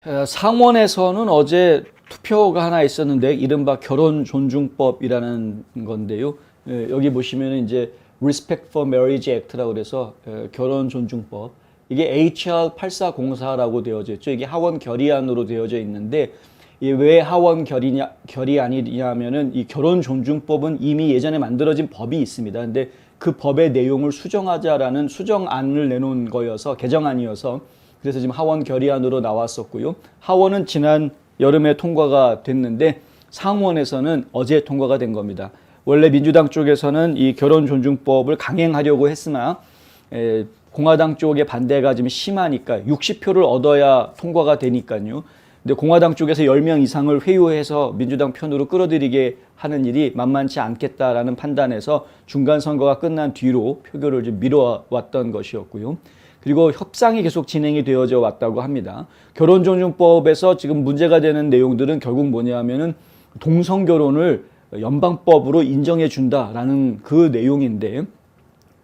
상원에서는 어제 투표가 하나 있었는데 이른바 결혼존중법이라는 건데요. 여기 보시면 이제 Respect for Marriage Act라고 그래서 결혼존중법. 이게 HR 8404라고 되어져 있죠. 이게 하원 결의안으로 되어져 있는데 왜 하원 결의안이냐면은 이 결혼존중법은 이미 예전에 만들어진 법이 있습니다. 근데 그 법의 내용을 수정하자라는 수정안을 내놓은 거여서 개정안이어서 그래서 지금 하원 결의안으로 나왔었고요. 하원은 지난 여름에 통과가 됐는데 상원에서는 어제 통과가 된 겁니다. 원래 민주당 쪽에서는 이 결혼존중법을 강행하려고 했으나 공화당 쪽의 반대가 좀 심하니까 60표를 얻어야 통과가 되니까요. 근데 공화당 쪽에서 10명 이상을 회유해서 민주당 편으로 끌어들이게 하는 일이 만만치 않겠다라는 판단에서 중간 선거가 끝난 뒤로 표결을 좀 미뤄왔던 것이었고요. 그리고 협상이 계속 진행이 되어져 왔다고 합니다. 결혼존중법에서 지금 문제가 되는 내용들은 결국 뭐냐면은 동성결혼을 연방법으로 인정해 준다라는 그 내용인데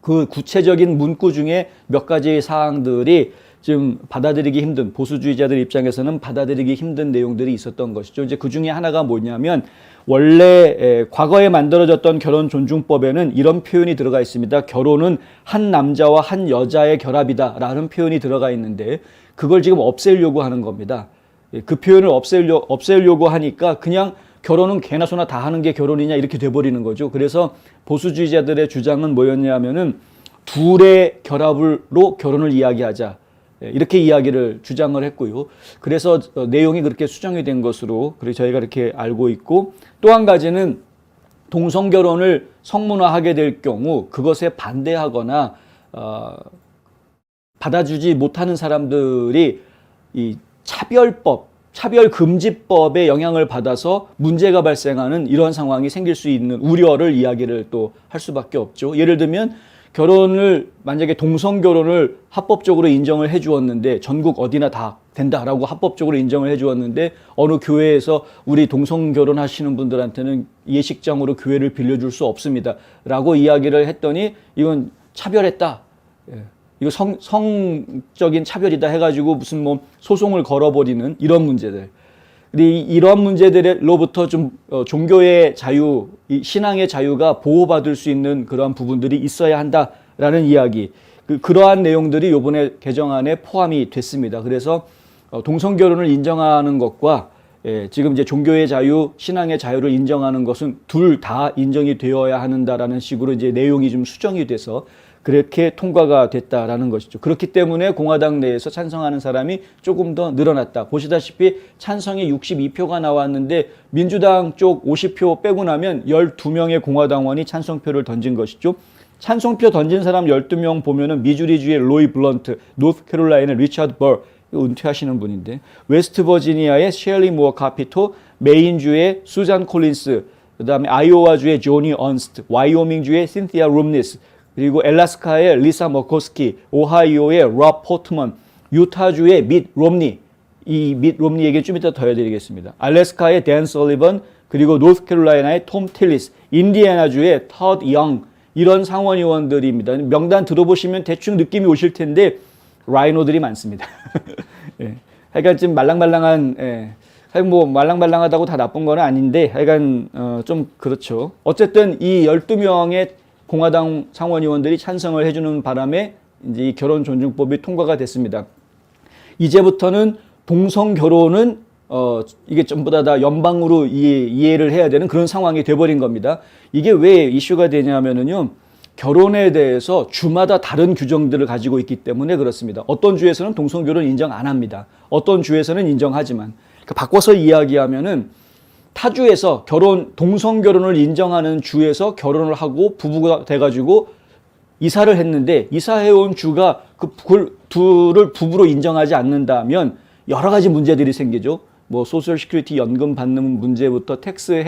그 구체적인 문구 중에 몇 가지 사항들이 지금 받아들이기 힘든, 보수주의자들 입장에서는 받아들이기 힘든 내용들이 있었던 것이죠. 이제 그 중에 하나가 뭐냐면 원래 과거에 만들어졌던 결혼존중법에는 이런 표현이 들어가 있습니다. 결혼은 한 남자와 한 여자의 결합이다 라는 표현이 들어가 있는데 그걸 지금 없애려고 하는 겁니다. 그 표현을 없애려고 하니까 그냥 결혼은 개나 소나 다 하는 게 결혼이냐 이렇게 돼버리는 거죠. 그래서 보수주의자들의 주장은 뭐였냐면은 둘의 결합으로 결혼을 이야기하자. 이렇게 이야기를 주장을 했고요. 그래서 내용이 그렇게 수정이 된 것으로 저희가 이렇게 알고 있고 또 한 가지는 동성결혼을 성문화하게 될 경우 그것에 반대하거나 받아주지 못하는 사람들이 이 차별금지법의 영향을 받아서 문제가 발생하는 이런 상황이 생길 수 있는 우려를 이야기를 또 할 수밖에 없죠. 예를 들면 결혼을 만약에 동성결혼을 합법적으로 인정을 해 주었는데 전국 어디나 다 된다라고 합법적으로 인정을 해 주었는데 어느 교회에서 우리 동성결혼 하시는 분들한테는 예식장으로 교회를 빌려줄 수 없습니다 라고 이야기를 했더니 이건 차별했다. 이거 성적인 차별이다 해가지고 무슨 뭐 소송을 걸어버리는 이런 문제들. 이러한 문제들로부터 좀 종교의 자유, 신앙의 자유가 보호받을 수 있는 그러한 부분들이 있어야 한다라는 이야기. 그러한 내용들이 이번에 개정안에 포함이 됐습니다. 그래서 동성결혼을 인정하는 것과 지금 이제 종교의 자유, 신앙의 자유를 인정하는 것은 둘 다 인정이 되어야 한다라는 식으로 이제 내용이 좀 수정이 돼서 그렇게 통과가 됐다라는 것이죠. 그렇기 때문에 공화당 내에서 찬성하는 사람이 조금 더 늘어났다. 보시다시피 찬성이 62표가 나왔는데 민주당 쪽 50표 빼고 나면 12명의 공화당원이 찬성표를 던진 것이죠. 찬성표 던진 사람 12명 보면은 미주리주의 로이 블런트, 노스캐롤라이나 리차드 벌, 은퇴하시는 분인데 웨스트버지니아의 셸리 무어 카피토, 메인주의 수잔 콜린스, 그다음에 아이오와주의 조니 언스트, 와이오밍주의 신티아 룸니스, 그리고 엘라스카의 리사 머코스키, 오하이오의 롭 포트먼, 유타주의 밋 롬니, 이 밋 롬니 얘기 좀 이따 더 해드리겠습니다. 알래스카의 댄 설리번, 그리고 노스캐롤라이나의 톰 틸리스, 인디애나주의 터드 영, 이런 상원의원들입니다. 명단 들어보시면 대충 느낌이 오실 텐데 라이노들이 많습니다. 예. 하여간 좀 말랑말랑한, 뭐 말랑말랑하다고 다 나쁜 건 아닌데 하여간 좀 그렇죠. 어쨌든 이 12명의 공화당 상원의원들이 찬성을 해주는 바람에 이제 이 결혼존중법이 통과가 됐습니다. 이제부터는 동성결혼은 이게 전부 다 연방으로 이해를 해야 되는 그런 상황이 돼버린 겁니다. 이게 왜 이슈가 되냐면은요, 결혼에 대해서 주마다 다른 규정들을 가지고 있기 때문에 그렇습니다. 어떤 주에서는 동성결혼 인정 안 합니다. 어떤 주에서는 인정하지만 그러니까 바꿔서 이야기하면은 타주에서 동성결혼을 인정하는 주에서 결혼을 하고 부부가 돼가지고 이사를 했는데 이사해온 주가 그걸 둘을 부부로 인정하지 않는다면 여러 가지 문제들이 생기죠. 뭐 소셜 시큐리티 연금 받는 문제부터 텍스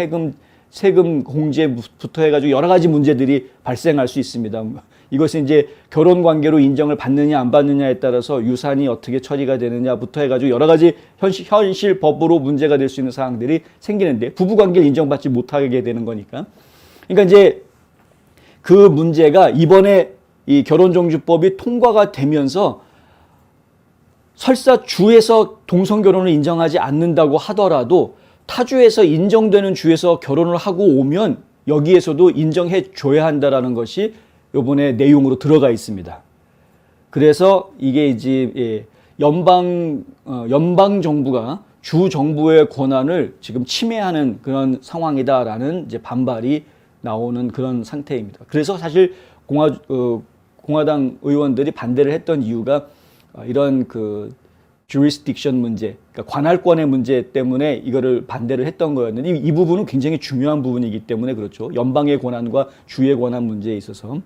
세금 공제부터 해가지고 여러 가지 문제들이 발생할 수 있습니다. 이것이 이제 결혼 관계로 인정을 받느냐 안 받느냐에 따라서 유산이 어떻게 처리가 되느냐부터 해가지고 여러 가지 현실 법으로 문제가 될 수 있는 사항들이 생기는데 부부 관계를 인정받지 못하게 되는 거니까. 그러니까 이제 그 문제가 이번에 이 결혼정주법이 통과가 되면서 설사 주에서 동성결혼을 인정하지 않는다고 하더라도 타주에서 인정되는 주에서 결혼을 하고 오면 여기에서도 인정해 줘야 한다라는 것이 이번에 내용으로 들어가 있습니다. 그래서 이게 이제 연방 정부가 주 정부의 권한을 지금 침해하는 그런 상황이다라는 이제 반발이 나오는 그런 상태입니다. 그래서 사실 공화당 의원들이 반대를 했던 이유가 이런 그 jurisdiction 문제, 그러니까 관할권의 문제 때문에 이거를 반대를 했던 거였는데 이 부분은 굉장히 중요한 부분이기 때문에 그렇죠. 연방의 권한과 주의 권한 문제에 있어서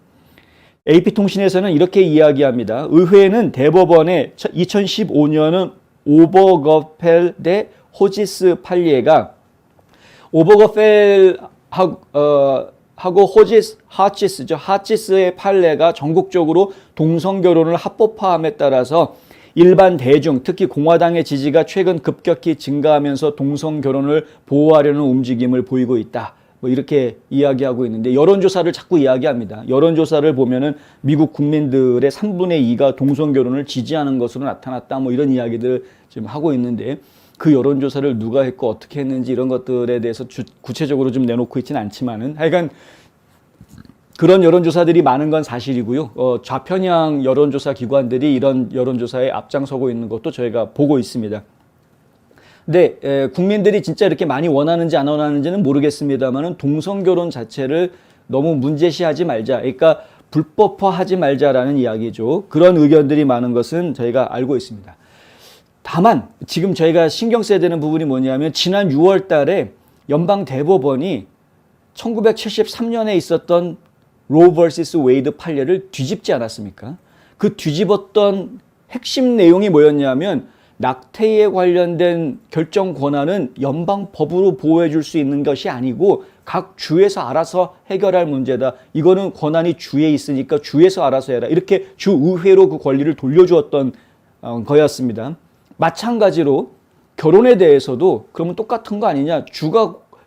AP통신에서는 이렇게 이야기합니다. 의회는 대법원의 2015년은 오버거펠 대 호지스 판례가 하고 하치스의 판례가 전국적으로 동성결혼을 합법화함에 따라서 일반 대중, 특히 공화당의 지지가 최근 급격히 증가하면서 동성결혼을 보호하려는 움직임을 보이고 있다. 뭐 이렇게 이야기하고 있는데 여론조사를 자꾸 이야기합니다. 여론조사를 보면은 미국 국민들의 3분의 2가 동성결혼을 지지하는 것으로 나타났다. 뭐 이런 이야기들을 지금 하고 있는데 그 여론조사를 누가 했고 어떻게 했는지 이런 것들에 대해서 구체적으로 좀 내놓고 있지는 않지만은 하여간 그런 여론조사들이 많은 건 사실이고요. 좌편향 여론조사 기관들이 이런 여론조사에 앞장서고 있는 것도 저희가 보고 있습니다. 근데 국민들이 진짜 이렇게 많이 원하는지 안 원하는지는 모르겠습니다만은 동성결혼 자체를 너무 문제시하지 말자. 그러니까 불법화하지 말자라는 이야기죠. 그런 의견들이 많은 것은 저희가 알고 있습니다. 다만 지금 저희가 신경 써야 되는 부분이 뭐냐면 지난 6월 달에 연방 대법원이 1973년에 있었던 로 vs 웨이드 판례를 뒤집지 않았습니까? 그 뒤집었던 핵심 내용이 뭐였냐면 낙태에 관련된 결정 권한은 연방법으로 보호해 줄 수 있는 것이 아니고 각 주에서 알아서 해결할 문제다. 이거는 권한이 주에 있으니까 주에서 알아서 해라. 이렇게 주의회로 그 권리를 돌려주었던 거였습니다. 마찬가지로 결혼에 대해서도 그러면 똑같은 거 아니냐.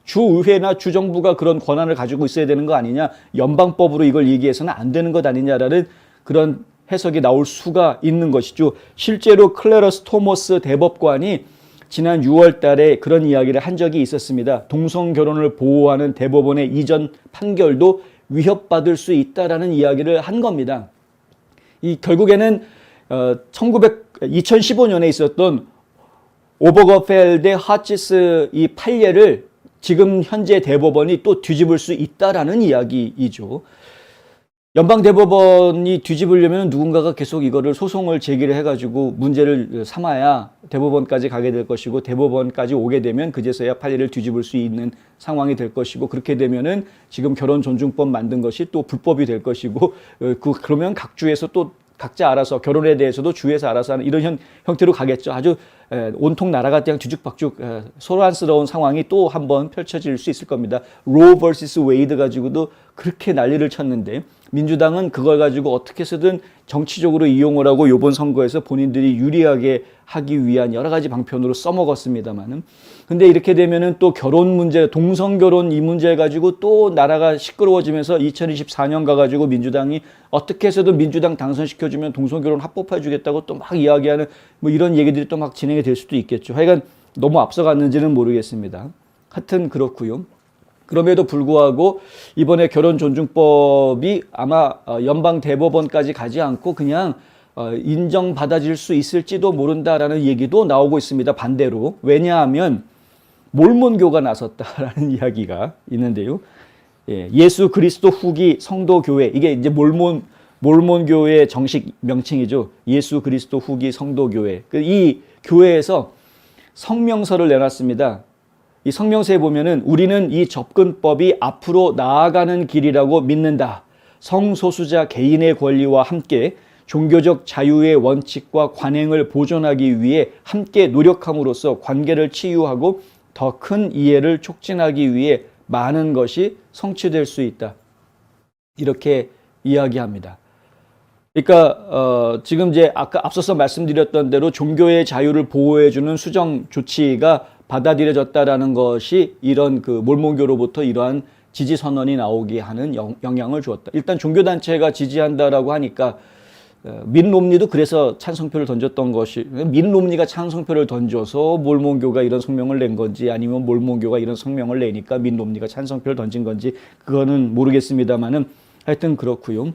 주의회나 주정부가 그런 권한을 가지고 있어야 되는 거 아니냐. 연방법으로 이걸 얘기해서는 안 되는 것 아니냐라는 그런 해석이 나올 수가 있는 것이죠. 실제로 클래러스 토머스 대법관이 지난 6월 달에 그런 이야기를 한 적이 있었습니다. 동성결혼을 보호하는 대법원의 이전 판결도 위협받을 수 있다라는 이야기를 한 겁니다. 결국에는 2015년에 있었던 오버거펠 대 하치스 이 판례를 지금 현재 대법원이 또 뒤집을 수 있다라는 이야기이죠. 연방대법원이 뒤집으려면 누군가가 계속 이거를 소송을 제기를 해가지고 문제를 삼아야 대법원까지 가게 될 것이고 대법원까지 오게 되면 그제서야 판례를 뒤집을 수 있는 상황이 될 것이고 그렇게 되면은 지금 결혼존중법 만든 것이 또 불법이 될 것이고 그러면 각 주에서 또 각자 알아서 결혼에 대해서도 주에서 알아서 하는 이런 형태로 가겠죠. 아주 온통 나라가 그냥 뒤죽박죽 소란스러운 상황이 또 한번 펼쳐질 수 있을 겁니다. 로 vs 웨이드 가지고도 그렇게 난리를 쳤는데 민주당은 그걸 가지고 어떻게 해서든 정치적으로 이용을 하고 이번 선거에서 본인들이 유리하게 하기 위한 여러 가지 방편으로 써먹었습니다만은 근데 이렇게 되면은 또 결혼 문제, 동성결혼 이 문제 가지고 또 나라가 시끄러워지면서 2024년 가가지고 민주당이 어떻게 해서든 민주당 당선시켜주면 동성결혼 합법화해주겠다고 또 막 이야기하는 뭐 이런 얘기들이 또 막 진행이 될 수도 있겠죠. 하여간 너무 앞서갔는지는 모르겠습니다. 하여튼 그렇고요. 그럼에도 불구하고 이번에 결혼존중법이 아마 연방 대법원까지 가지 않고 그냥 인정받아질 수 있을지도 모른다라는 얘기도 나오고 있습니다. 반대로. 왜냐하면 몰몬교가 나섰다라는 이야기가 있는데요. 예수 그리스도 후기 성도교회, 이게 이제 몰몬교회의 정식 명칭이죠. 예수 그리스도 후기 성도교회. 이 교회에서 성명서를 내놨습니다. 이 성명서에 보면은 우리는 이 접근법이 앞으로 나아가는 길이라고 믿는다. 성소수자 개인의 권리와 함께 종교적 자유의 원칙과 관행을 보존하기 위해 함께 노력함으로써 관계를 치유하고 더 큰 이해를 촉진하기 위해 많은 것이 성취될 수 있다. 이렇게 이야기합니다. 그러니까 지금 이제 아까 앞서서 말씀드렸던 대로 종교의 자유를 보호해주는 수정 조치가 받아들여졌다라는 것이 이런 그 몰몬교로부터 이러한 지지 선언이 나오게 하는 영향을 주었다. 일단 종교단체가 지지한다라고 하니까 민 롬니도 그래서 찬성표를 던졌던 것이, 민 롬니가 찬성표를 던져서 몰몬교가 이런 성명을 낸 건지 아니면 몰몬교가 이런 성명을 내니까 민 롬니가 찬성표를 던진 건지 그거는 모르겠습니다만은 하여튼 그렇고요.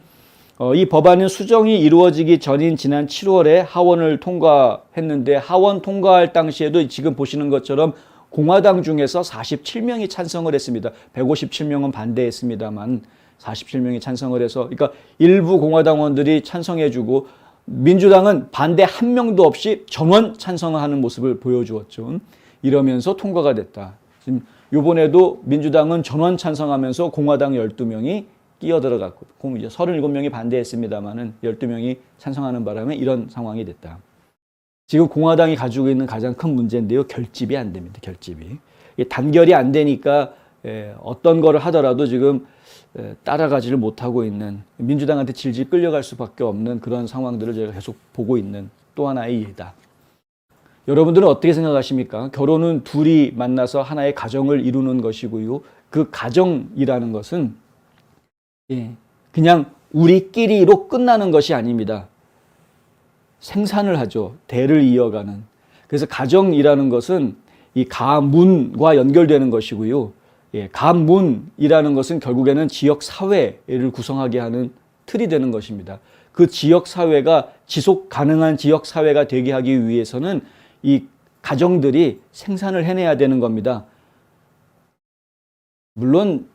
이 법안은 수정이 이루어지기 전인 지난 7월에 하원을 통과했는데 하원 통과할 당시에도 지금 보시는 것처럼 공화당 중에서 47명이 찬성을 했습니다. 157명은 반대했습니다만 47명이 찬성을 해서, 그러니까 일부 공화당원들이 찬성해주고 민주당은 반대 한 명도 없이 전원 찬성하는 모습을 보여주었죠. 이러면서 통과가 됐다. 지금 이번에도 민주당은 전원 찬성하면서 공화당 12명이 끼어들어갔고 37명이 반대했습니다만은 12명이 찬성하는 바람에 이런 상황이 됐다. 지금 공화당이 가지고 있는 가장 큰 문제인데요. 결집이 안 됩니다. 결집이. 단결이 안 되니까 어떤 거를 하더라도 지금 따라가지를 못하고 있는, 민주당한테 질질 끌려갈 수밖에 없는 그런 상황들을 제가 계속 보고 있는 또 하나의 예다. 여러분들은 어떻게 생각하십니까? 결혼은 둘이 만나서 하나의 가정을 이루는 것이고요. 그 가정이라는 것은 그냥 우리끼리로 끝나는 것이 아닙니다. 생산을 하죠. 대를 이어가는. 그래서 가정이라는 것은 이 가문과 연결되는 것이고요. 가문이라는 것은 결국에는 지역 사회를 구성하게 하는 틀이 되는 것입니다. 그 지역 사회가 지속 가능한 지역 사회가 되게 하기 위해서는 이 가정들이 생산을 해내야 되는 겁니다. 물론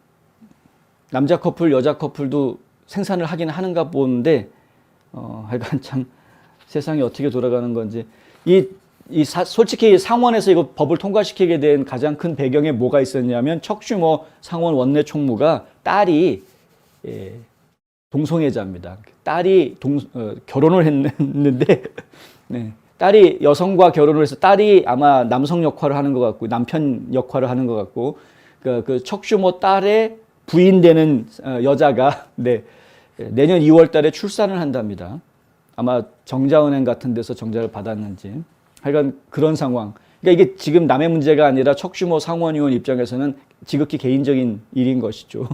남자 커플, 여자 커플도 생산을 하긴 하는가 보는데 하여간 참 세상이 어떻게 돌아가는 건지. 솔직히 상원에서 이거 법을 통과시키게 된 가장 큰 배경에 뭐가 있었냐면 척 슈머 상원 원내 총무가 딸이 동성애자입니다. 딸이 결혼을 했는데 딸이 여성과 결혼을 해서 딸이 아마 남성 역할을 하는 것 같고 남편 역할을 하는 것 같고 그 척 슈머 딸의 부인 되는 여자가 내년 2월 달에 출산을 한답니다. 아마 정자은행 같은 데서 정자를 받았는지. 하여간 그런 상황. 그러니까 이게 지금 남의 문제가 아니라 척 슈머 상원의원 입장에서는 지극히 개인적인 일인 것이죠.